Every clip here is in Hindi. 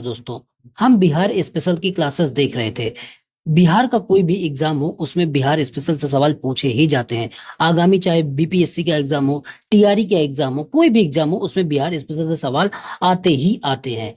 दोस्तों। हम बिहार स्पेशल की क्लासेस देख रहे थे। बिहार का कोई भी एग्जाम हो उसमें बिहार स्पेशल से सवाल पूछे ही जाते हैं। आगामी चाहे बीपीएससी का एग्जाम हो, टीआरई का एग्जाम हो, कोई भी एग्जाम हो उसमें बिहार स्पेशल से सवाल आते ही आते हैं।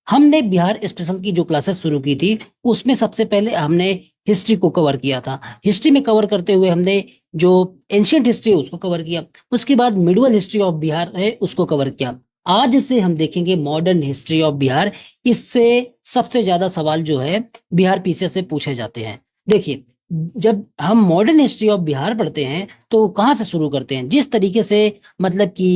हमने बिहार स्पेशल की जो क्लासेस शुरू की थी उसमें सबसे पहले हमने हिस्ट्री को कवर किया था। हिस्ट्री में कवर करते हुए हमने जो एंशियंट हिस्ट्री है उसको कवर किया। उसके बाद मिडवल हिस्ट्री ऑफ बिहार है उसको कवर किया। आज से हम देखेंगे मॉडर्न हिस्ट्री ऑफ बिहार। इससे सबसे ज्यादा सवाल जो है बिहार पीसीएस से पूछे जाते हैं। देखिए, जब हम मॉडर्न हिस्ट्री ऑफ बिहार पढ़ते हैं तो कहाँ से शुरू करते हैं? जिस तरीके से मतलब कि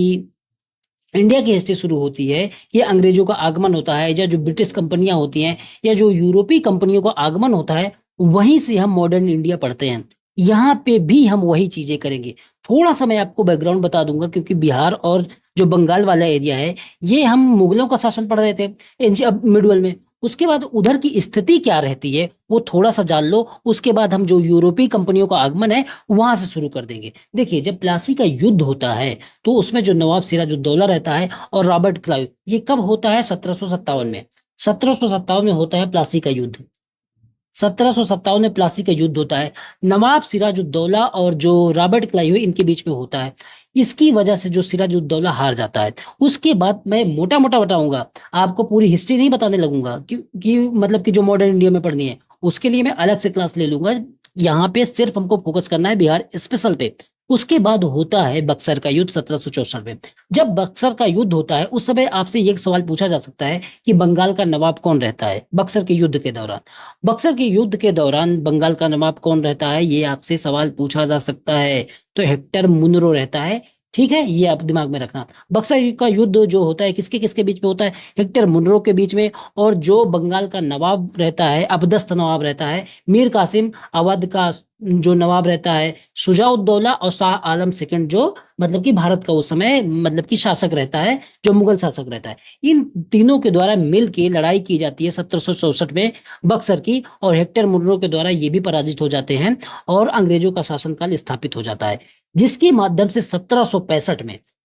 इंडिया की हिस्ट्री शुरू होती है, ये अंग्रेजों का आगमन होता है या जो ब्रिटिश कंपनियां होती हैं या जो यूरोपीय कंपनियों का आगमन होता है, वहीं से हम मॉडर्न इंडिया पढ़ते हैं। यहाँ पे भी हम वही चीजें करेंगे। थोड़ा सा मैं आपको बैकग्राउंड बता दूंगा, क्योंकि बिहार और जो बंगाल वाला एरिया है ये हम मुगलों का शासन पढ़ रहे थे अब मिडल में। उसके बाद उधर की स्थिति क्या रहती है वो थोड़ा सा जान लो। उसके बाद हम जो यूरोपीय कंपनियों का आगमन है वहां से शुरू कर देंगे। देखिए, जब प्लासी का युद्ध होता है तो उसमें जो नवाब सिराजुद्दौला रहता है और रॉबर्ट क्लाइव, ये कब होता है? 1757 में। 1757 में होता है प्लासी का युद्ध। 1757 में प्लासी का युद्ध होता है। नवाब सिराजुद्दौला और जो रॉबर्ट क्लाइव है इनके बीच में होता है। इसकी वजह से जो सिराजुद्दौला हार जाता है। उसके बाद मैं मोटा मोटा बताऊंगा, आपको पूरी हिस्ट्री नहीं बताने लगूंगा कि मतलब कि जो मॉडर्न इंडिया में पढ़नी है उसके लिए मैं अलग से क्लास ले लूंगा। यहाँ पे सिर्फ हमको फोकस करना है बिहार स्पेशल पे। उसके बाद होता है बक्सर का युद्ध 1764 में। जब बक्सर का युद्ध होता है उस समय आपसे एक सवाल पूछा जा सकता है कि बंगाल का नवाब कौन रहता है बक्सर के युद्ध के दौरान। बक्सर के युद्ध के दौरान बंगाल का नवाब कौन रहता है ये आपसे सवाल पूछा जा सकता है। तो हेक्टर मुनरो रहता है। ठीक है, ये आप दिमाग में रखना। बक्सर का युद्ध जो होता है किसके किसके बीच में होता है? हेक्टर मुनरो के बीच में। और जो बंगाल का नवाब रहता है, अबदस्त नवाब रहता है मीर कासिम, अवध का जो नवाब रहता है शुजाउद्दौला, और शाह आलम सेकंड जो मतलब कि भारत का उस समय मतलब कि शासक रहता है, जो मुगल शासक रहता है। इन तीनों के द्वारा मिल के लड़ाई की जाती है 1764 में बक्सर की। और हेक्टर मुनरो के द्वारा ये भी पराजित हो जाते हैं और अंग्रेजों का शासनकाल स्थापित हो जाता है। जिसके माध्यम से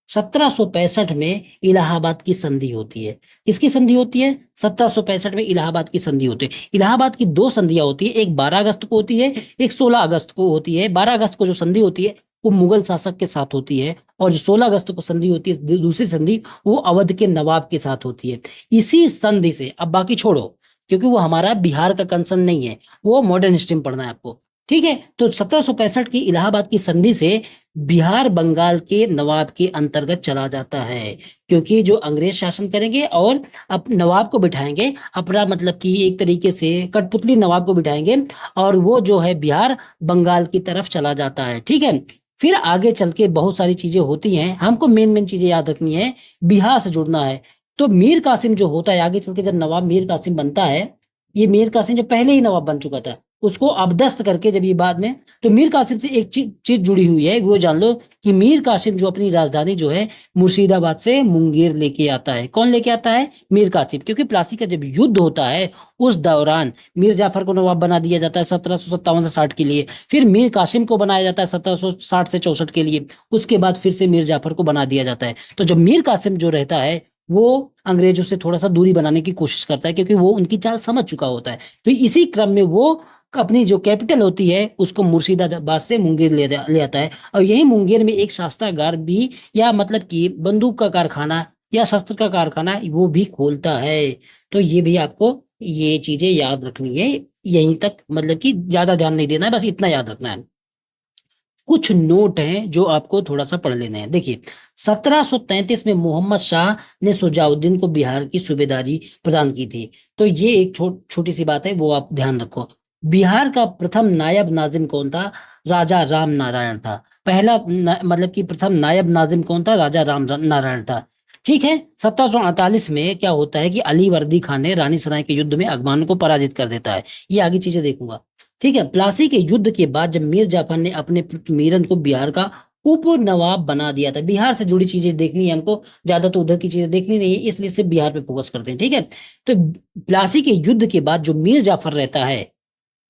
1765 में इलाहाबाद की संधि होती है। किसकी संधि होती है? 1765 में इलाहाबाद की संधि होती है। इलाहाबाद की दो संधियां होती है, एक 12 अगस्त को होती है, एक 16 अगस्त को होती है। 12 अगस्त को जो संधि होती है वो मुगल शासक के साथ होती है, और जो 16 अगस्त को संधि होती है दूसरी संधि, वो अवध के नवाब के साथ होती है। इसी संधि से, अब बाकी छोड़ो क्योंकि वो हमारा बिहार का कंसर्न नहीं है, वो मॉडर्न हिस्ट्री में पढ़ना है आपको। ठीक है, तो 1765 की इलाहाबाद की संधि से बिहार बंगाल के नवाब के अंतर्गत चला जाता है। क्योंकि जो अंग्रेज शासन करेंगे और अब नवाब को बिठाएंगे अपना, मतलब कि एक तरीके से कठपुतली नवाब को बिठाएंगे, और वो जो है बिहार बंगाल की तरफ चला जाता है। ठीक है, फिर आगे चल के बहुत सारी चीजें होती हैं, हमको मेन मेन चीजें याद रखनी है, बिहार से जुड़ना है। तो मीर कासिम जो होता है आगे चल के, जब नवाब मीर कासिम बनता है, ये मीर कासिम जो पहले ही नवाब बन चुका था उसको अबदस्त करके जब ये बाद में, तो मीर कासिम से एक चीज जुड़ी हुई है, वो जान लो कि मीर कासिम जो अपनी राजधानी जो है मुर्शिदाबाद से मुंगेर लेके आता है। कौन लेके आता है? मीर कासिम। क्योंकि प्लासी का जब युद्ध होता है उस दौरान मीर जाफर को नवाब बना दिया जाता है 1757 से 60 के लिए। फिर मीर कासिम को बनाया जाता है 1760 से 64 के लिए। उसके बाद फिर से मीर जाफर को बना दिया जाता है। तो जब मीर कासिम जो रहता है वो अंग्रेजों से थोड़ा सा दूरी बनाने की कोशिश करता है, क्योंकि वो उनकी चाल समझ चुका होता है। तो इसी क्रम में वो अपनी जो कैपिटल होती है उसको मुर्शिदाबाद से मुंगेर ले आता है। और यही मुंगेर में एक शस्त्रागार भी, या मतलब कि बंदूक का कारखाना या शस्त्र का कारखाना, वो भी खोलता है। तो ये भी आपको ये चीजें याद रखनी है। यहीं तक, मतलब कि ज्यादा ध्यान नहीं देना है, बस इतना याद रखना है। कुछ नोट हैं जो आपको थोड़ा सा पढ़ लेने हैं। देखिए, 1733 में मोहम्मद शाह ने सुजाउद्दीन को बिहार की सूबेदारी प्रदान की थी। तो ये एक छोटी सी बात है, वो आप ध्यान रखो। बिहार का प्रथम नायब नाजिम कौन था? राजा राम नारायण था। मतलब कि प्रथम नायब नाजिम कौन था? राजा राम नारायण था। ठीक है, 1748 में क्या होता है कि अली वर्दी खान ने रानी सराय के युद्ध में अफगानों को पराजित कर देता है। ये आगे चीजें देखूंगा। ठीक है, प्लासी के युद्ध के बाद जब मीर जाफर ने अपने पुत्र मीरन को बिहार का उप नवाब बना दिया था। बिहार से जुड़ी चीजें देखनी है हमको, ज्यादा तो उधर की चीजें देखनी नहीं है, इसलिए सिर्फ बिहार पे फोकस करते हैं। ठीक है, तो प्लासी के युद्ध के बाद जो मीर जाफर रहता है,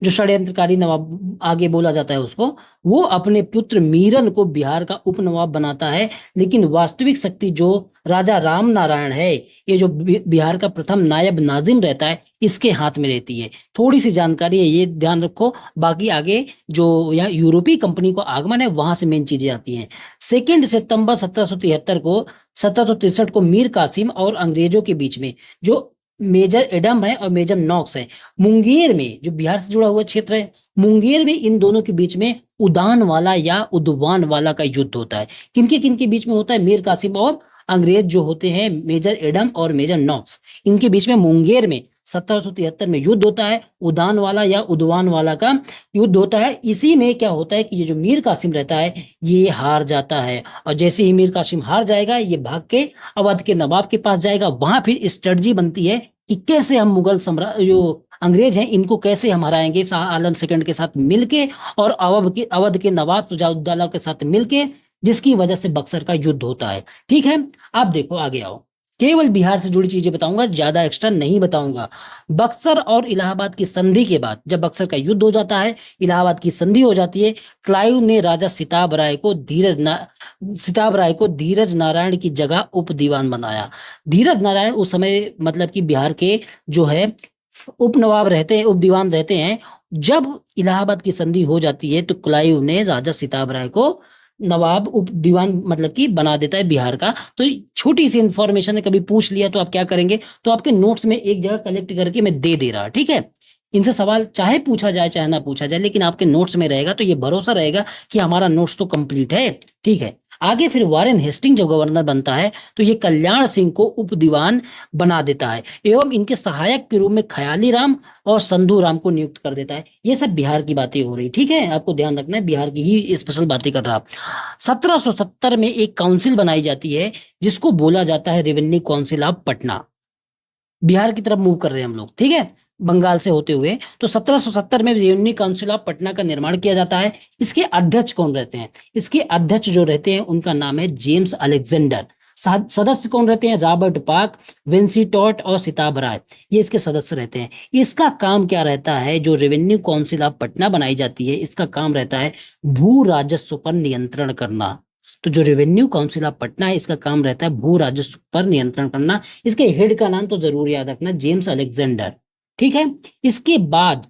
जो षड्यंत्रकारी नवाब आगे बोला जाता है उसको, वो अपने पुत्र मीरन को बिहार का उपनवाब बनाता है। लेकिन वास्तविक शक्ति जो राजा राम नारायण है, ये जो बिहार का प्रथम नायब नाजिम रहता है, इसके हाथ में रहती है। थोड़ी सी जानकारी है, ये ध्यान रखो। बाकी आगे जो यहाँ यूरोपीय कंपनी को आगमन है, वहां से मेन चीजें आती हैं। 2 सितंबर 1763 को मीर कासिम और अंग्रेजों के बीच में जो मेजर एडम है और मेजर नॉक्स है, मुंगेर में, जो बिहार से जुड़ा हुआ क्षेत्र है, मुंगेर में इन दोनों के बीच में उदान वाला या उदवान वाला का युद्ध होता है। किनके बीच में होता है? मीर कासिम और अंग्रेज जो होते हैं मेजर एडम और मेजर नॉक्स, इनके बीच में मुंगेर में 1773 में युद्ध होता है। उदान वाला या उदवान वाला का युद्ध होता है। इसी में क्या होता है कि ये जो मीर कासिम रहता है, ये हार जाता है। और जैसे ही मीर कासिम हार जाएगा, ये भाग के अवध के नवाब के पास जाएगा। वहां फिर स्ट्रेटजी बनती है कि कैसे हम मुगल सम्राट जो अंग्रेज हैं, इनको कैसे हम हराएंगे, शाह आलम सेकंड के साथ मिलके और अवध के नवाब शुजाउद्दौला के साथ मिलके, जिसकी वजह से बक्सर का युद्ध होता है। ठीक है, आप देखो आगे आओ। केवल बिहार से जुड़ी चीजें बताऊंगा, ज्यादा एक्स्ट्रा नहीं बताऊंगा। बक्सर और इलाहाबाद की संधि के बाद, जब बक्सर का युद्ध हो जाता है, इलाहाबाद की संधि हो जाती है, क्लाइव ने राजा सिताब राय को धीरज नारायण की जगह उप दीवान बनाया। धीरज नारायण उस समय मतलब कि बिहार के जो है उप नवाब रहते हैं, उप दीवान रहते हैं। जब इलाहाबाद की संधि हो जाती है, तो क्लाइव ने राजा सिताब राय को नवाब उप दीवान मतलब कि बना देता है बिहार का। तो छोटी सी इंफॉर्मेशन है, कभी पूछ लिया तो आप क्या करेंगे, तो आपके नोट्स में एक जगह कलेक्ट करके मैं दे दे रहा। ठीक है, इनसे सवाल चाहे पूछा जाए चाहे ना पूछा जाए, लेकिन आपके नोट्स में रहेगा, तो ये भरोसा रहेगा कि हमारा नोट्स तो कंप्लीट है। ठीक है, आगे फिर वारेन हेस्टिंग जब गवर्नर बनता है, तो ये कल्याण सिंह को उप दीवान बना देता है एवं इनके सहायक के रूप में खयाली राम और संधू राम को नियुक्त कर देता है। ये सब बिहार की बातें हो रही। ठीक है, आपको ध्यान रखना है, बिहार की ही स्पेशल बातें कर रहा। 1770 में एक काउंसिल बनाई जाती है, जिसको बोला जाता है revenue council of Patna. Bihar की तरफ मूव कर रहे हैं हम लोग, ठीक है, बंगाल से होते हुए। तो 1770 में रेवेन्यू काउंसिल ऑफ पटना का निर्माण किया जाता है। इसके अध्यक्ष कौन रहते हैं? इसके अध्यक्ष जो रहते हैं, उनका नाम है जेम्स अलेक्जेंडर। सदस्य कौन रहते हैं? रॉबर्ट पार्क, विंसी टॉट और सिताब राय, ये इसके सदस्य रहते हैं। इसका काम क्या रहता है? जो रेवेन्यू काउंसिल ऑफ पटना बनाई जाती है, इसका काम रहता है भू राजस्व पर नियंत्रण करना। तो जो रेवेन्यू काउंसिल ऑफ पटना है, इसका काम रहता है भू राजस्व पर नियंत्रण करना। इसके हेड का नाम तो जरूर याद रखना, जेम्स अलेक्जेंडर। ठीक है, इसके बाद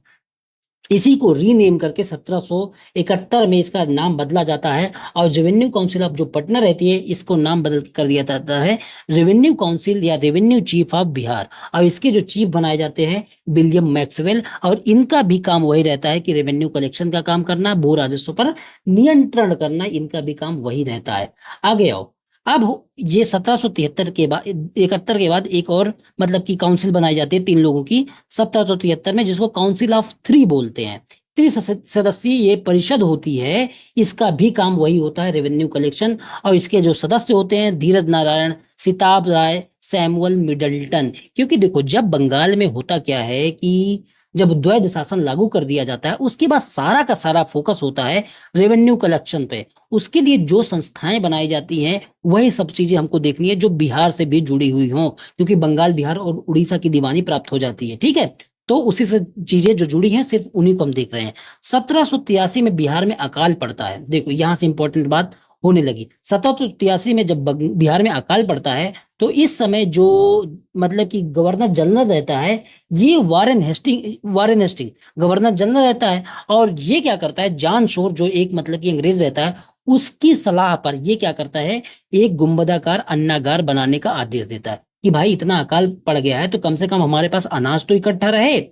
इसी को रीनेम करके 1771 में इसका नाम बदला जाता है, और रेवेन्यू काउंसिल ऑफ जो पटना रहती है, इसको नाम बदल कर दिया जाता है रेवेन्यू काउंसिल या रेवेन्यू चीफ ऑफ बिहार। और इसके जो चीफ बनाए जाते हैं विलियम मैक्सवेल, और इनका भी काम वही रहता है कि रेवेन्यू कलेक्शन का काम करना, भू राजस्व पर नियंत्रण करना, इनका भी काम वही रहता है। आगे आओ। अब ये 1773 के बाद 71 के बाद एक और मतलब कि काउंसिल बनाई जाती है 3 लोगों की 1773 में, जिसको काउंसिल ऑफ 3 बोलते हैं। 3 सदस्यीय ये परिषद होती है, इसका भी काम वही होता है, रेवेन्यू कलेक्शन। और इसके जो सदस्य होते हैं धीरज नारायण, सिताब राय, सैमुअल मिडल्टन। क्योंकि देखो, जब बंगाल में होता क्या है कि जब द्वैध शासन लागू कर दिया जाता है, उसके बाद सारा का सारा फोकस होता है रेवेन्यू कलेक्शन पे। उसके लिए जो संस्थाएं बनाई जाती हैं, वही सब चीजें हमको देखनी है जो बिहार से भी जुड़ी हुई हों, क्योंकि बंगाल, बिहार और उड़ीसा की दीवानी प्राप्त हो जाती है। ठीक है, तो उसी से चीजें जो जुड़ी हैं, सिर्फ उन्हीं को हम देख रहे हैं। 1783 में बिहार में अकाल पड़ता है। देखो, यहां से इंपॉर्टेंट बात होने लगी। 1783 में जब बिहार में अकाल पड़ता है, तो इस समय जो मतलब कि गवर्नर जनरल रहता है, ये वारेन हेस्टिंग गवर्नर जनरल रहता है। और ये क्या करता है, जॉन शोर जो एक मतलब कि अंग्रेज रहता है, उसकी सलाह पर ये क्या करता है, एक गुंबदाकार अन्नागार बनाने का आदेश देता है कि भाई इतना अकाल पड़ गया है, तो कम से कम हमारे पास अनाज तो इकट्ठा रहे,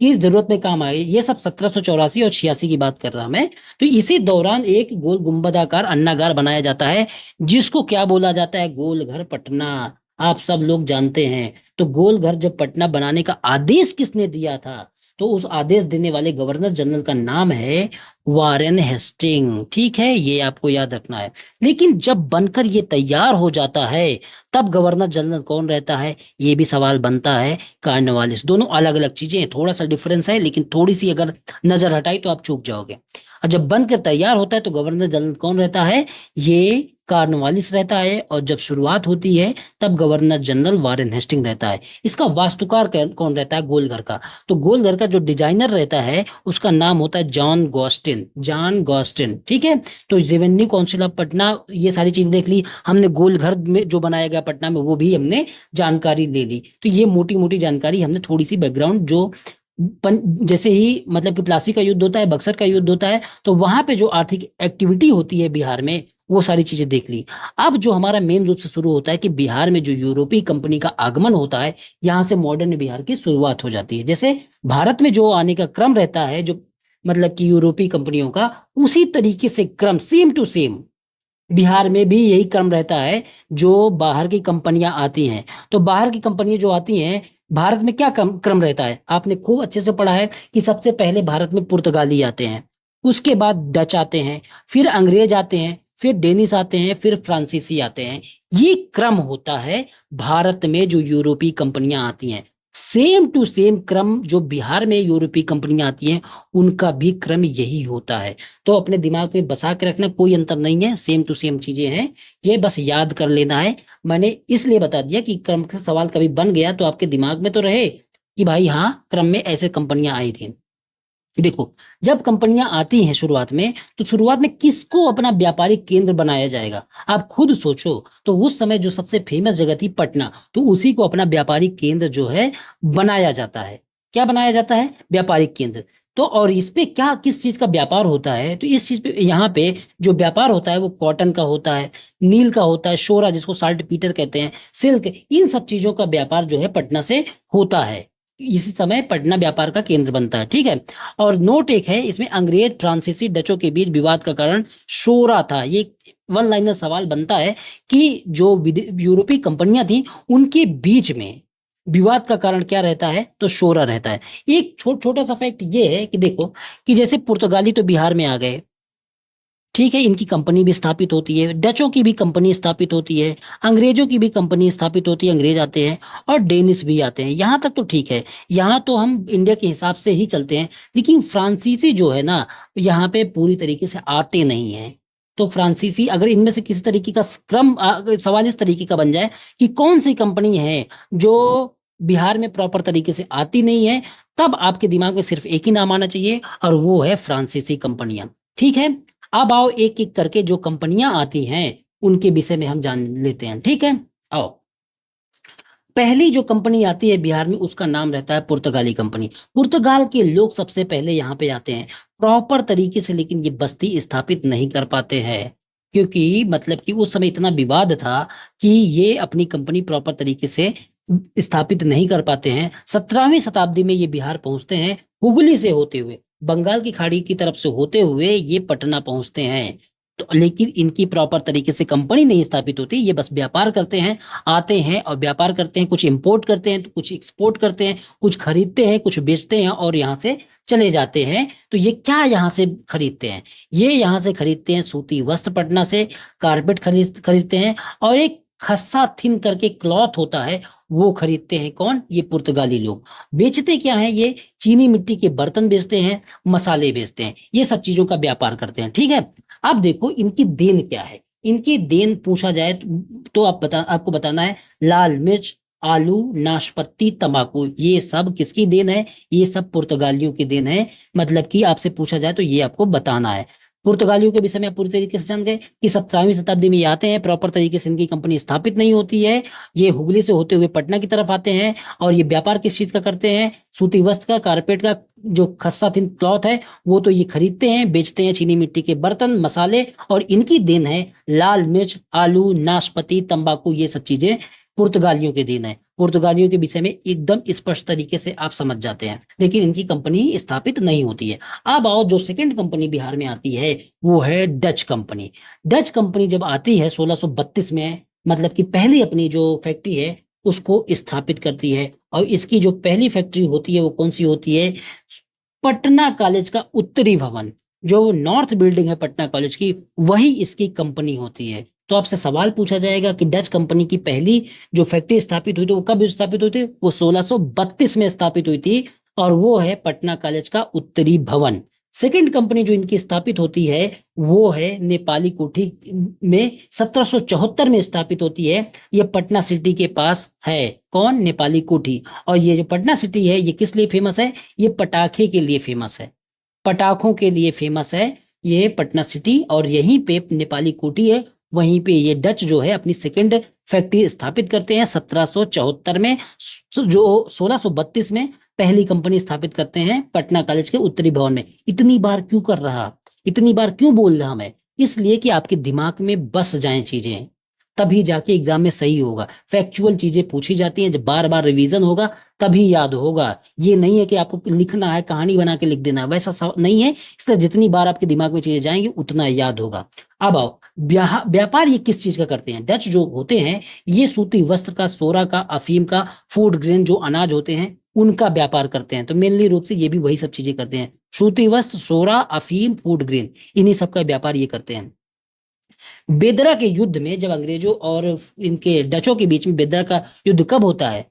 किस जरूरत में काम आए। ये सब 1784 और 86 की बात कर रहा मैं। तो इसी दौरान एक गोल गुंबदाकार अन्नागार बनाया जाता है, जिसको क्या बोला जाता है, गोलघर पटना। आप सब लोग जानते हैं। तो गोलघर जब पटना बनाने का आदेश किसने दिया था, तो उस आदेश देने वाले गवर्नर जनरल का नाम है वारेन हेस्टिंग। ठीक है, ये आपको याद रखना है। लेकिन जब बनकर ये तैयार हो जाता है, तब गवर्नर जनरल कौन रहता है, ये भी सवाल बनता है। कार्नवालिस। दोनों अलग अलग चीजें हैं, थोड़ा सा डिफरेंस है, लेकिन थोड़ी सी अगर नजर हटाई तो आप चूक जाओगे। और जब बनकर तैयार होता है तो गवर्नर जनरल कौन रहता है, ये कॉर्नवालिस रहता है। और जब शुरुआत होती है तब गवर्नर जनरल वारेन हेस्टिंग रहता है। इसका वास्तुकार कौन रहता है, गोलघर का। तो गोलघर का जो डिजाइनर रहता है उसका नाम होता है जॉन गॉस्टिन, जॉन गॉस्टिन, ठीक है। तो रेवेन्यू काउंसिल ऑफ पटना, ये सारी चीज देख ली हमने। गोलघर में जो बनाया गया पटना में वो भी हमने जानकारी ले ली। तो ये मोटी मोटी जानकारी हमने, थोड़ी सी बैकग्राउंड जो जैसे ही मतलब कि प्लासी का युद्ध होता है, बक्सर का युद्ध होता है, तो वहां पे जो आर्थिक एक्टिविटी होती है बिहार में, वो सारी चीजें देख ली। अब जो हमारा मेन रूप से शुरू होता है कि बिहार में जो यूरोपीय कंपनी का आगमन होता है, यहाँ से मॉडर्न बिहार की शुरुआत हो जाती है। जैसे भारत में जो आने का क्रम रहता है, जो मतलब कि यूरोपीय कंपनियों का, उसी तरीके से क्रम सेम टू सेम बिहार में भी यही क्रम रहता है। जो बाहर की कंपनियां आती हैं, तो बाहर की कंपनियां जो आती हैं, भारत में क्या क्रम रहता है, आपने खूब अच्छे से पढ़ा है कि सबसे पहले भारत में पुर्तगाली आते हैं, उसके बाद डच आते हैं, फिर अंग्रेज आते हैं, फिर डेनिस आते हैं, फिर फ्रांसीसी आते हैं। ये क्रम होता है भारत में जो यूरोपीय कंपनियां आती हैं। सेम टू सेम क्रम जो बिहार में यूरोपीय कंपनियां आती हैं, उनका भी क्रम यही होता है। तो अपने दिमाग में बसा के रखना, कोई अंतर नहीं है, सेम टू सेम चीजें हैं, ये बस याद कर लेना है। मैंने इसलिए बता दिया कि क्रम का सवाल कभी बन गया तो आपके दिमाग में तो रहे कि भाई हाँ, क्रम में ऐसे कंपनियां आई थी। देखो, जब कंपनियां आती हैं शुरुआत में, तो शुरुआत में किसको अपना व्यापारिक केंद्र बनाया जाएगा, आप खुद सोचो। तो उस समय जो सबसे फेमस जगह थी पटना, तो उसी को अपना व्यापारिक केंद्र जो है बनाया जाता है। क्या बनाया जाता है, व्यापारिक केंद्र। तो और इस पे क्या, किस चीज का व्यापार होता है, तो इस चीज पे, यहाँ पे जो व्यापार होता है वो कॉटन का होता है, नील का होता है, शोरा जिसको साल्ट पीटर कहते हैं, सिल्क, इन सब चीजों का व्यापार जो है पटना से होता है। इसी समय पटना व्यापार का केंद्र बनता है, ठीक है। और नोट एक है इसमें, अंग्रेज, फ्रांसीसी, डचों के बीच विवाद का कारण शोरा था। ये वन लाइनर सवाल बनता है कि जो यूरोपीय कंपनियां थी उनके बीच में विवाद का कारण क्या रहता है, तो शोरा रहता है। एक छोटा सा फैक्ट ये है कि देखो, कि जैसे पुर्तगाली तो बिहार में आ गए, ठीक है, इनकी कंपनी भी स्थापित होती है, डचों की भी कंपनी स्थापित होती है, अंग्रेजों की भी कंपनी स्थापित होती है, अंग्रेज आते हैं, और डेनिस भी आते हैं। यहाँ तक तो ठीक है, यहाँ तो हम इंडिया के हिसाब से ही चलते हैं। लेकिन फ्रांसीसी जो है ना, यहाँ पे पूरी तरीके से आते नहीं है। तो फ्रांसीसी, अगर इनमें से किसी तरीके का क्रम सवाल इस तरीके का बन जाए कि कौन सी कंपनी है जो बिहार में प्रॉपर तरीके से आती नहीं है, तब आपके दिमाग में सिर्फ एक ही नाम आना चाहिए, और वो है फ्रांसीसी कंपनियां, ठीक है। अब आओ एक एक करके जो कंपनियां आती हैं उनके विषय में हम जान लेते हैं, ठीक है। आओ, पहली जो कंपनी आती है बिहार में उसका नाम रहता है पुर्तगाली कंपनी। पुर्तगाल के लोग सबसे पहले यहाँ पे आते हैं प्रॉपर तरीके से, लेकिन ये बस्ती स्थापित नहीं कर पाते हैं, क्योंकि मतलब कि उस समय इतना विवाद था कि ये अपनी कंपनी प्रॉपर तरीके से स्थापित नहीं कर पाते हैं। 17वीं शताब्दी में ये बिहार पहुंचते हैं, हुगली से होते हुए, बंगाल की खाड़ी की तरफ से होते हुए ये पटना पहुंचते हैं। तो लेकिन इनकी प्रॉपर तरीके से कंपनी नहीं स्थापित होती, ये बस व्यापार करते हैं, आते हैं और व्यापार करते हैं, कुछ इंपोर्ट करते हैं तो कुछ एक्सपोर्ट करते हैं, कुछ खरीदते हैं, कुछ बेचते हैं और यहाँ से चले जाते हैं। तो ये क्या यहाँ से खरीदते हैं, ये यहाँ से खरीदते हैं सूती वस्त्र पटना से, कारपेट खरीदते हैं, और एक खस्सा थिन करके क्लॉथ होता है वो खरीदते हैं। कौन, ये पुर्तगाली लोग। बेचते क्या है, ये चीनी मिट्टी के बर्तन बेचते हैं, मसाले बेचते हैं, ये सब चीजों का व्यापार करते हैं, ठीक है। अब देखो इनकी देन क्या है, इनकी देन पूछा जाए तो आपको बताना है, लाल मिर्च, आलू, नाशपाती, तंबाकू, ये सब किसकी देन है, ये सब पुर्तगालियों की देन है। मतलब कि आपसे पूछा जाए तो ये आपको बताना है। पुर्तगालियों के विषय में आप पूरी तरीके से जान गए कि 17वीं शताब्दी में ये आते हैं, प्रॉपर तरीके से इनकी कंपनी स्थापित नहीं होती है, ये हुगली से होते हुए पटना की तरफ आते हैं, और ये व्यापार किस चीज का करते हैं, सूती वस्त्र का, कारपेट का, जो खस्सा थिन क्लॉथ है वो तो ये खरीदते हैं, बेचते हैं, चीनी मिट्टी के बर्तन, मसाले, और इनकी देन है लाल मिर्च, आलू, नाशपाती, तंबाकू, ये सब चीजें पुर्तगालियों के देन है। पुर्तगालियों के विषय में एकदम स्पष्ट तरीके से आप समझ जाते हैं, लेकिन इनकी कंपनी स्थापित नहीं होती है। अब आओ, जो सेकंड कंपनी बिहार में आती है वो है डच कंपनी। डच कंपनी जब आती है 1632 में, मतलब कि पहली अपनी जो फैक्ट्री है उसको स्थापित करती है, और इसकी जो पहली फैक्ट्री होती है वो कौन सी होती है, पटना कॉलेज का उत्तरी भवन, जो नॉर्थ बिल्डिंग है पटना कॉलेज की, वही इसकी कंपनी होती है। तो आपसे सवाल पूछा जाएगा कि डच कंपनी की पहली जो फैक्ट्री स्थापित हुई थी वो कब स्थापित हुई थी, वो 1632 में स्थापित हुई थी, और वो है पटना कॉलेज का उत्तरी भवन। सेकंड कंपनी जो इनकी स्थापित होती है वो है नेपाली कोठी में, 1774 में स्थापित होती है। ये पटना सिटी के पास है। कौन? नेपाली कोठी। और ये जो पटना सिटी है ये किस लिए फेमस है? ये पटाखे के लिए फेमस है, पटाखों के लिए फेमस है ये पटना सिटी। और यहीं पे नेपाली कोठी है, वहीं पे ये डच जो है अपनी सेकंड फैक्ट्री स्थापित करते हैं 1774 में। जो 1632 में पहली कंपनी स्थापित करते हैं पटना कॉलेज के उत्तरी भवन में। इतनी बार क्यों कर रहा, इतनी बार क्यों बोल रहा मैं? इसलिए कि आपके दिमाग में बस जाएं चीजें, तभी जाके एग्जाम में सही होगा। फैक्चुअल चीजें पूछी जाती हैं, जब बार बार रिवीजन होगा तभी याद होगा। ये नहीं है कि आपको लिखना है, कहानी बना के लिख देना है, वैसा नहीं है। इसलिए जितनी बार आपके दिमाग में चीजें जाएंगी उतना याद होगा। अब आओ, व्यापार ये किस चीज का करते हैं? डच जो होते हैं ये सूती वस्त्र का, सोरा का, अफीम का, फूड ग्रेन जो अनाज होते हैं उनका व्यापार करते हैं। तो मेनली रूप से ये भी वही सब चीजें करते हैं, सूती वस्त्र, सोरा, अफीम, फूड ग्रेन, इन्हीं सब का व्यापार ये करते हैं। बेदरा के युद्ध में जब अंग्रेजों और इनके डचों के बीच में बेदरा का युद्ध कब होता है?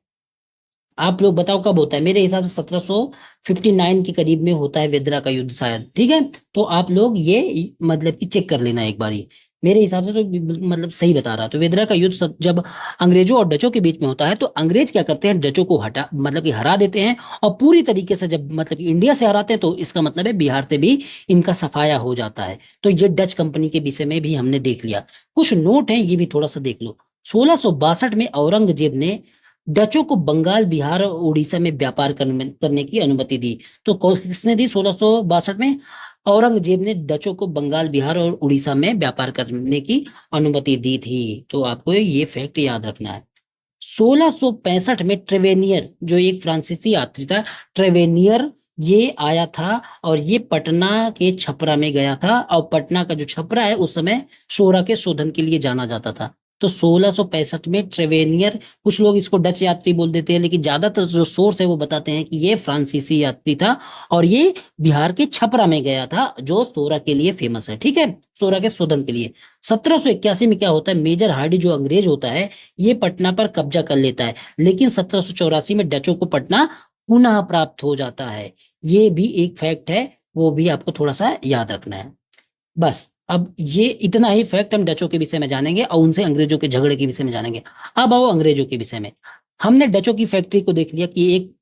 आप लोग बताओ कब होता है? मेरे हिसाब से 1759 के करीब में होता है बेदरा का युद्ध शायद। ठीक है, तो आप लोग ये मतलब कि चेक कर लेना एक बार। मेरे हिसाब से तो मतलब सही बता रहा। तो बेदरा का युद्ध जब अंग्रेजों और डचों के बीच में होता है तो अंग्रेज क्या करते हैं, डचों को हटा मतलब कि हरा देते हैं। और पूरी तरीके से जब मतलब कि इंडिया से हराते हैं तो इसका मतलब है बिहार से भी इनका सफाया हो जाता है। तो ये डच कंपनी के विषय में भी हमने देख लिया। कुछ नोट है, ये भी थोड़ा सा देख लो। 1662 में औरंगजेब ने डचों को बंगाल, बिहार और उड़ीसा में व्यापार करने की अनुमति दी। तो किसने दी? 1662 में औरंगजेब ने डचों को बंगाल, बिहार और उड़ीसा में व्यापार करने की अनुमति दी थी। तो आपको ये फैक्ट याद रखना है। 1665 में ट्रेवेनियर जो एक फ्रांसीसी यात्री था, ट्रेवेनियर ये आया था और ये पटना के छपरा में गया था। और पटना का जो छपरा है उस समय सोरा के शोधन के लिए जाना जाता था। तो 1665 में ट्रेवेनियर, कुछ लोग इसको डच यात्री बोल देते हैं लेकिन ज्यादातर जो सोर्स है वो बताते हैं कि ये फ्रांसीसी यात्री था और ये बिहार के छपरा में गया था जो सोरा के लिए फेमस है। ठीक है, सोरा के शोधन के लिए। 1781 में क्या होता है, मेजर हार्डी जो अंग्रेज होता है ये पटना पर कब्जा कर लेता है, लेकिन 1784 में डचों को पटना पुनः प्राप्त हो जाता है। ये भी एक फैक्ट है, वो भी आपको थोड़ा सा याद रखना है। बस अब ये इतना ही फैक्ट हम डचों के विषय में जानेंगे और उनसे अंग्रेजों के झगड़े के विषय में जानेंगे। अब आओ अंग्रेजों के विषय में। हमने डचों की फैक्ट्री को देख लिया कि एक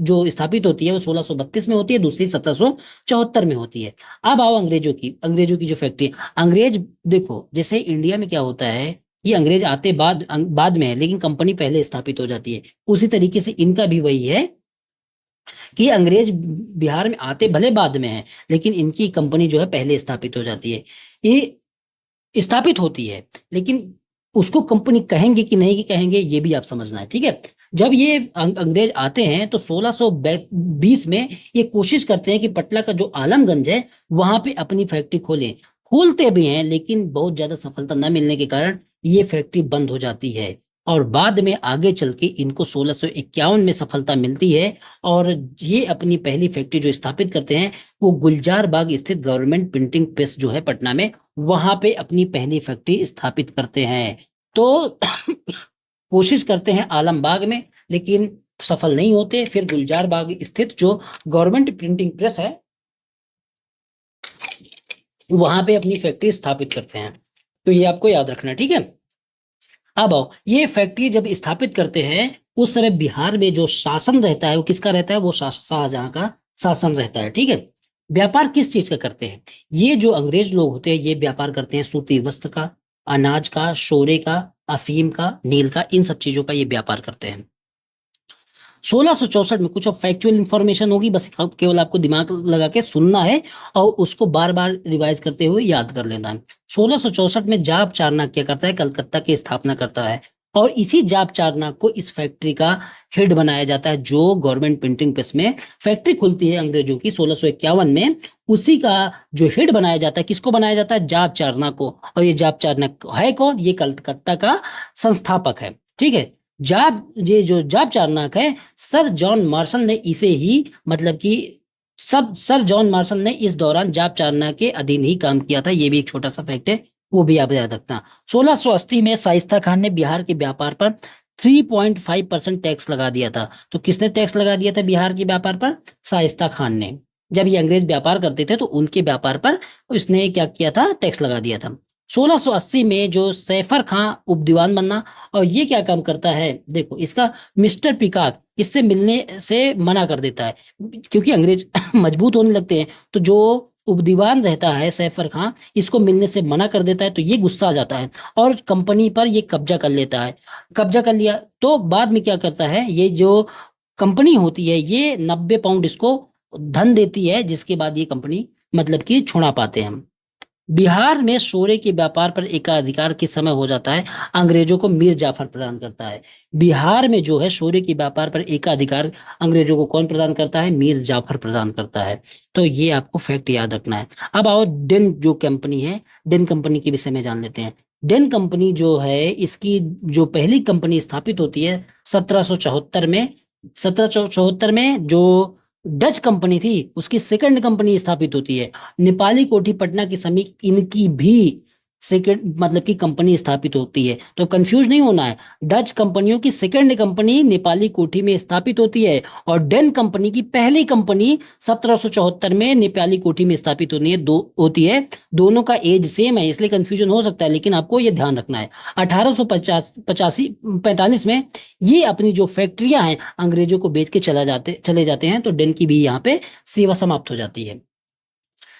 जो स्थापित होती है वो 1632 में होती है, दूसरी 1774 में होती है। अब आओ अंग्रेजों की जो फैक्ट्री। अंग्रेज देखो, जैसे इंडिया में क्या होता है, ये अंग्रेज आते बाद में है लेकिन कंपनी पहले स्थापित हो जाती है। उसी तरीके से इनका भी वही है कि अंग्रेज बिहार में आते भले बाद में है लेकिन इनकी कंपनी जो है पहले स्थापित हो जाती है। ये स्थापित होती है लेकिन उसको कंपनी कहेंगे कि नहीं कि कहेंगे ये भी आप समझना है। ठीक है, जब ये अंग्रेज आते हैं तो 1620 में ये कोशिश करते हैं कि पटना का जो आलमगंज है वहां पे अपनी फैक्ट्री खोलते भी हैं लेकिन बहुत ज्यादा सफलता न मिलने के कारण ये फैक्ट्री बंद हो जाती है। और बाद में आगे चल के इनको 1651 में सफलता मिलती है और ये अपनी पहली फैक्ट्री जो स्थापित करते हैं वो गुलजार बाग स्थित गवर्नमेंट प्रिंटिंग प्रेस जो है पटना में, वहां पे अपनी पहली फैक्ट्री स्थापित करते हैं। तो कोशिश करते हैं आलमबाग में लेकिन सफल नहीं होते, फिर गुलजार बाग स्थित जो गवर्नमेंट प्रिंटिंग प्रेस है वहां पे अपनी फैक्ट्री स्थापित करते हैं। तो ये आपको याद रखना है। ठीक है, अब आओ, ये फैक्ट्री जब स्थापित करते हैं उस समय बिहार में जो शासन रहता है वो किसका रहता है? वो शाहजहां का शासन रहता है। ठीक है, व्यापार किस चीज का करते हैं? ये जो अंग्रेज लोग होते हैं ये व्यापार करते हैं सूती वस्त्र का, अनाज का, शोरे का, अफीम का, नील का, इन सब चीजों का ये व्यापार करते हैं। 1664 में कुछ फैक्चुअल इंफॉर्मेशन होगी, बस केवल आपको दिमाग लगा के सुनना है और उसको बार बार रिवाइज करते हुए याद कर लेना है। 1664 में जाप चारनाक क्या करता है? कलकत्ता की स्थापना करता है और इसी जाप चारनाक को इस फैक्ट्री का हेड बनाया जाता है। जो गवर्नमेंट प्रिंटिंग प्रेस में फैक्ट्री खुलती है अंग्रेजों की 1651 में, उसी का जो हेड बनाया जाता है, किसको बनाया जाता है? जाप चारनाक को। और ये जाप चारनाक है कौन? ये कलकत्ता का संस्थापक है। ठीक है, ये जो जाप चारनाक है सर जॉन मार्शल ने इसे ही मतलब कि सर जॉन मार्शल ने इस दौरान जाप चारनाक के अधीन ही काम किया था। ये भी एक छोटा सा फैक्ट है, वो भी आप याद रखना। 1680 में शाइस्ता खान ने बिहार के व्यापार पर 3.5% टैक्स लगा दिया था। तो किसने टैक्स लगा दिया था बिहार के व्यापार पर? शाइस्ता खान ने। जब ये अंग्रेज व्यापार करते थे तो उनके व्यापार पर इसने क्या किया था, टैक्स लगा दिया था। 1680 में जो सैफर खां उपदीवान बनना, और ये क्या काम करता है, देखो इसका मिस्टर पिकाक इससे मिलने से मना कर देता है, क्योंकि अंग्रेज मजबूत होने लगते हैं, तो जो उपदीवान रहता है सैफर खां इसको मिलने से मना कर देता है, तो ये गुस्सा आ जाता है और कंपनी पर ये कब्जा कर लेता है। कब्जा कर लिया तो बाद में क्या करता है, ये जो कंपनी होती है ये 90 पाउंड इसको धन देती है, जिसके बाद ये कंपनी मतलब कि छुड़ा पाते हैं हम। बिहार में सोरे के व्यापार पर एकाधिकार किस समय हो जाता है, अंग्रेजों को मीर जाफर प्रदान करता है। बिहार में जो है सोरे के व्यापार पर एकाधिकार अंग्रेजों को कौन प्रदान करता है, मीर जाफर प्रदान करता है। तो ये आपको फैक्ट याद रखना है। अब आओ डेन जो कंपनी है, डेन कंपनी के विषय में जान लेते हैं। डेन कंपनी जो है इसकी जो पहली कंपनी स्थापित होती है 1774 में। 1774 में जो डच कंपनी थी उसकी सेकंड कंपनी स्थापित होती है। नेपाली कोठी पटना के समीप इनकी भी सेकंड मतलब की कंपनी स्थापित होती है। तो कंफ्यूज नहीं होना है, डच कंपनियों की सेकंड कंपनी नेपाली कोठी में स्थापित होती है और डेन कंपनी की पहली कंपनी 1774 में नेपाली कोठी में स्थापित होती है। दोनों का एज सेम है इसलिए कंफ्यूजन हो सकता है, लेकिन आपको ये ध्यान रखना है 1845 में ये अपनी जो फैक्ट्रियां हैं अंग्रेजों को बेच के चले जाते हैं, तो डेन की भी यहाँ पे सेवा समाप्त हो जाती है।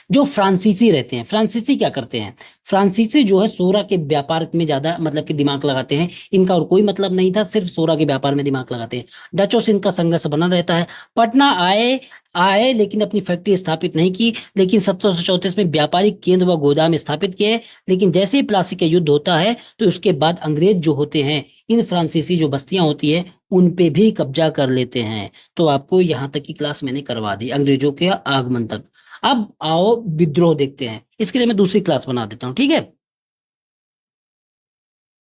जो फ्रांसीसी रहते हैं, फ्रांसीसी क्या करते हैं, फ्रांसीसी जो है सोरा के व्यापार में ज्यादा मतलब कि दिमाग लगाते हैं। इनका और कोई मतलब नहीं था, सिर्फ सोरा के व्यापार में दिमाग लगाते हैं। डचों से इनका संघर्ष बना रहता है। पटना आए आए लेकिन अपनी फैक्ट्री स्थापित नहीं की, लेकिन 1734 में व्यापारिक केंद्र व गोदाम स्थापित किए। लेकिन जैसे ही प्लासी का युद्ध होता है तो उसके बाद अंग्रेज जो होते हैं इन फ्रांसीसी जो बस्तियां होती है उन पे भी कब्जा कर लेते हैं। तो आपको यहाँ तक की क्लास मैंने करवा दी अंग्रेजों के आगमन तक। अब आओ विद्रोह देखते हैं, इसके लिए मैं दूसरी क्लास बना देता हूँ, ठीक है।